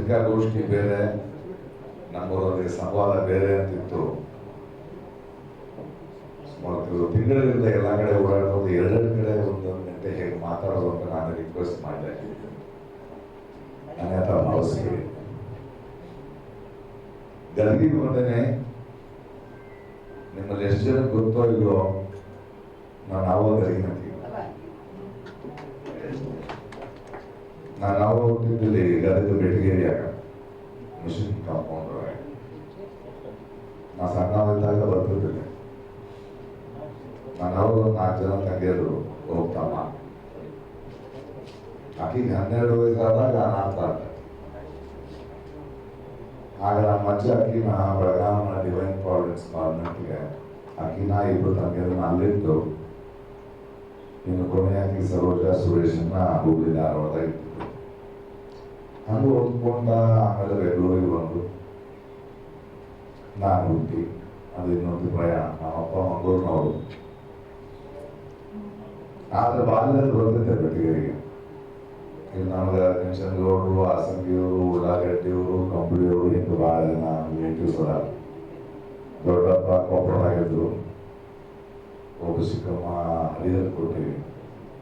ಪತ್ರಿಕಾಗೋಷ್ಠಿ ಬೇರೆ, ನಮ್ಮೂರಲ್ಲಿ ಸಂವಾದ ಬೇರೆ ಅಂತಿತ್ತು. ಸುಮಾರು ತಿಂಗಳಿಂದ ಎಲ್ಲ ಕಡೆ ಓಡಾಡೋದು, ಎರಡೆರಡು ಕಡೆ ಒಂದೊಂದು ಗಂಟೆ ಹೇಗೆ ಮಾತಾಡೋದು ಅಂತ ನಾನು ರಿಕ್ವೆಸ್ಟ್ ಮಾಡಿದೆ. ನನ್ನ ಹತ್ರ ಭಾವಿಸ್ತೀನಿ. ಗದಗಿಗೆ ಬಂದೇನೆ. ನಿಮ್ಮಲ್ಲಿ ಎಷ್ಟು ಜನ ಗೊತ್ತೋ ಇಲ್ಲೋ, ನಾವು ಗದಗಿನಂತೀವಿ. ನಾವು ಹುಟ್ಟಿದ್ದಲ್ಲಿ ಗದಗ ಬೆಟಗೇರಿಯಾಗ ಮಿಷನ್ ಕಾಂಪೌಂಡ್ ಒಳಗೆ. ನಾ ಸಣ್ಣವಿದ್ದಾಗ ಬರ್ತಿದ್ದಿಲ್ಲ. ನಾವು 4 ಜನ ತಂಗಿಯರು ಹೋಗ್ತಮ್ಮ. ಆಕಿಗೆ 12 ವಯಸ್ಸಾದಾಗ ಅನಾಥ ಆದ. ಆಗ ನಮ್ಮ ಅಜ್ಜ ಆಕಿನ ಬೆಳಗಾವಿನ ಡಿವೈನ್ ಪ್ರಾವಿಡೆನ್ಸ್ ಕಾನ್ವೆಂಟ್ಗೆ ಆಕಿನ 2 ತಂಗಿಯರನ್ನ ಅಲ್ಲಿದ್ದು, ಇನ್ನು ಕೊನೆಯಾಗಿ ಸರೋಜ ಸುರೇಶನ್ನ ಹುಬ್ಳಿ ಧಾರವಾಡದಾಗ ಇಟ್ಟಿದ್ರು. ಹಂಗೆ ಓದ್ಕೊಂಡ ಆಮೇಲೆ ಬೆಂಗಳೂರಿಗೆ ಬಂದು ನಾನು ಹುಟ್ಟಿ ಅದು ಇನ್ನೊಂದು ಪ್ರಯಾಣ. ನಮ್ಮಪ್ಪ ಮಂಗಳೂರಿನವರು. ಆದ್ರೆ ಬಾಲ್ಯದಲ್ಲಿ ಬರ್ತಿದ್ದೆ ಬೆಟಗೇರಿಗೆ. ಇಲ್ಲಿ ನಮ್ಗೆ ಕೆಂಚನಗೌಡರು, ಆಸಂಗಿಯವರು, ಉಳ್ಳಾಗಡ್ಡಿಯವರು, ಕಂಬಳಿಯವರು, ಹಿಂಗೆ ಭಾಳ ಜನ ರಿಲೇಟಿವ್ಸ್ ಅದ. ದೊಡ್ಡಪ್ಪ ಕೊಪ್ಪಳದಾಗಿದ್ರು, ಒಬ್ಬ ಚಿಕ್ಕಮ್ಮ ಹರಿಹರ ಕೊಟ್ಟಿವಿ.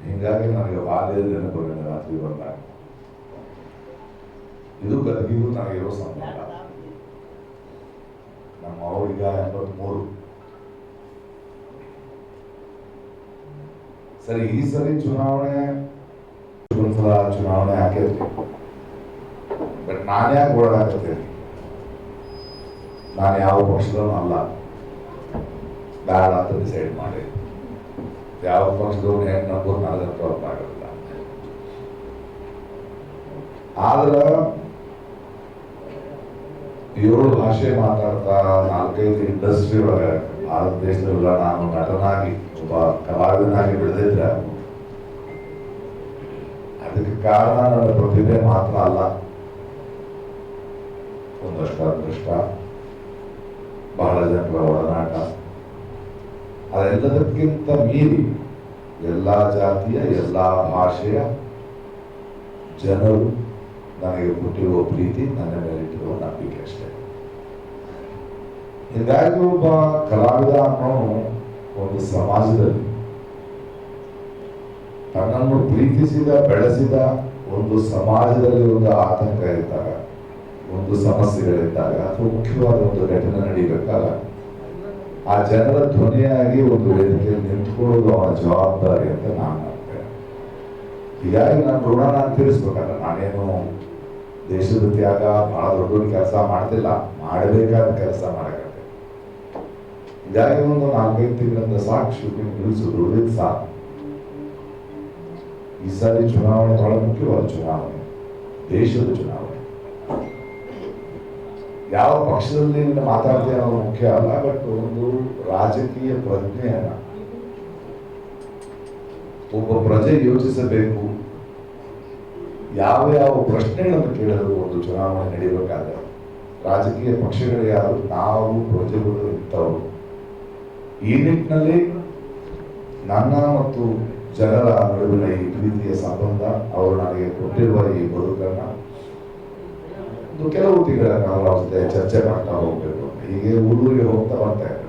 ಹಿಂಗಾಗಿ ನನಗೆ ಬಾಲ್ಯದ ನೆನಪುಗಳು ರಾತ್ರಿ ಬಂದಾಗ. ಇದು ಗದಗಿಗೂ ನನಗಿರೋ ಸಂಬಂಧ. ನಮ್ಮ ಅವ್ರೀಗ 83. ಸರಿ, ಈ ಸರಿ ಚುನಾವಣೆ ಹಾಕಿದ್ರಿ. ಬಟ್ ನಾನೇ ಯಾಕೆ ಓಡಾಕತ್ತೀನಿ? ನಾನು ಯಾವ ಪಕ್ಷದವನು ಅಲ್ಲ. ಬೇಡ ಅಂತ ಡಿಸೈಡ್ ಮಾಡಿ ಯಾವ ಪಕ್ಷದವನು ಹೆಣ್ಣು ನಂಬೋದು ನನಗಂತೂ ಅರ್ಥ ಆಗೋದಿಲ್ಲ. ಆದ್ರೆ 7 ಭಾಷೆ ಮಾತಾಡ್ತಾ 4-5 ಇಂಡಸ್ಟ್ರಿ ಒಳಗೆ ಭಾರತ ದೇಶದಲ್ಲ ನಾನು ನಟನಾಗಿ ಒಬ್ಬ ಕಲಾವಿದನಾಗಿ ಬೆಳೆದಿದ್ರೆ ಅದಕ್ಕೆ ಕಾರಣ ನನ್ನ ಪ್ರತಿಭೆ ಮಾತ್ರ ಅಲ್ಲ, ಒಂದಷ್ಟು ಅದೃಷ್ಟ, ಬಹಳ ಜನರ ಒಡನಾಟ, ಅದೆಲ್ಲದಕ್ಕಿಂತ ಮೀರಿ ಎಲ್ಲ ಜಾತಿಯ ಎಲ್ಲ ಭಾಷೆಯ ಜನರು ನನಗೆ ಕೊಟ್ಟಿರುವ ಪ್ರೀತಿ, ನನ್ನ ಮೇಲಿಟ್ಟಿರುವ ನಂಬಿಕೆ ಅಷ್ಟೇ. ಹೀಗಾಗಿ ಒಬ್ಬ ಕಲಾವಿದ ಅನ್ನೋನು ಒಂದು ಸಮಾಜದಲ್ಲಿ ತನ್ನನ್ನು ಪ್ರೀತಿಸಿದ ಬೆಳೆಸಿದ ಒಂದು ಸಮಾಜದಲ್ಲಿ ಒಂದು ಆತಂಕ ಇದ್ದಾಗ, ಒಂದು ಸಮಸ್ಯೆಗಳಿದ್ದಾಗ, ಅಥವಾ ಮುಖ್ಯವಾದ ಒಂದು ಘಟನೆ ನಡೀಬೇಕಾಗ ಆ ಜನರ ಧ್ವನಿಯಾಗಿ ಒಂದು ವೇದಿಕೆಯಲ್ಲಿ ನಿಂತ್ಕೊಳ್ಳೋದು ಅವನ ಜವಾಬ್ದಾರಿ ಅಂತ ನಾನು ಮಾಡ್ತೇನೆ. ಹೀಗಾಗಿ ನನ್ನ ಋಣ ನಾನು ತೀರಿಸ್ಬೇಕಲ್ಲ. ನಾನೇನು ದೇಶದ ತ್ಯಾಗ ಬಹಳ ದೊಡ್ಡ ಕೆಲಸ ಮಾಡ್ತಿಲ್ಲ, ಮಾಡಬೇಕಾದ ಕೆಲಸ ಮಾಡಕತ್ತೆ. ಹೀಗಾಗಿ ಒಂದು 4-5 ತಿಂಗಳಿಂದ ಸಾಕು ಶೂಟಿಂಗ್ ನಿಲ್ಲಿಸೋದು ಸಾಕು. ಈ ಸಾರಿ ಚುನಾವಣೆ ಬಹಳ ಮುಖ್ಯವಾದ ಚುನಾವಣೆ, ದೇಶದ ಚುನಾವಣೆ. ಯಾವ ಪಕ್ಷದಲ್ಲಿ ಮಾತಾಡ್ತೀವಿ ಅನ್ನೋದು ಮುಖ್ಯ ಅಲ್ಲ, ಬಟ್ ಒಂದು ರಾಜಕೀಯ ಪ್ರಜ್ಞೆಯನ್ನ ಒಬ್ಬ ಪ್ರಜೆ ಯೋಚಿಸಬೇಕು. ಯಾವ ಯಾವ ಪ್ರಶ್ನೆಗಳನ್ನು ಕೇಳಲು ಒಂದು ಚುನಾವಣೆ ನಡೆಯಬೇಕಾದ್ರೆ ರಾಜಕೀಯ ಪಕ್ಷಗಳು ಯಾರು, ನಾವು ಪ್ರಜೆಗಳು ಇಂಥವ್ರು. ಈ ನಿಟ್ಟಿನಲ್ಲಿ ನನ್ನ ಮತ್ತು ಜನರ ನಡುವಿನ ಈ ಪ್ರೀತಿಯ ಸಂಬಂಧ, ಅವರು ನನಗೆ ಕೊಟ್ಟಿರುವ ಈ ಬದುಕನ್ನ ಕೆಲವು ತಿಂಗಳ ನಾವು ಜೊತೆ ಚರ್ಚೆ ಮಾಡ್ತಾ ಹೋಗ್ಬೇಕು. ಹೀಗೆ ಊರಿಗೆ ಹೋಗ್ತಾ ಬರ್ತೇವೆ.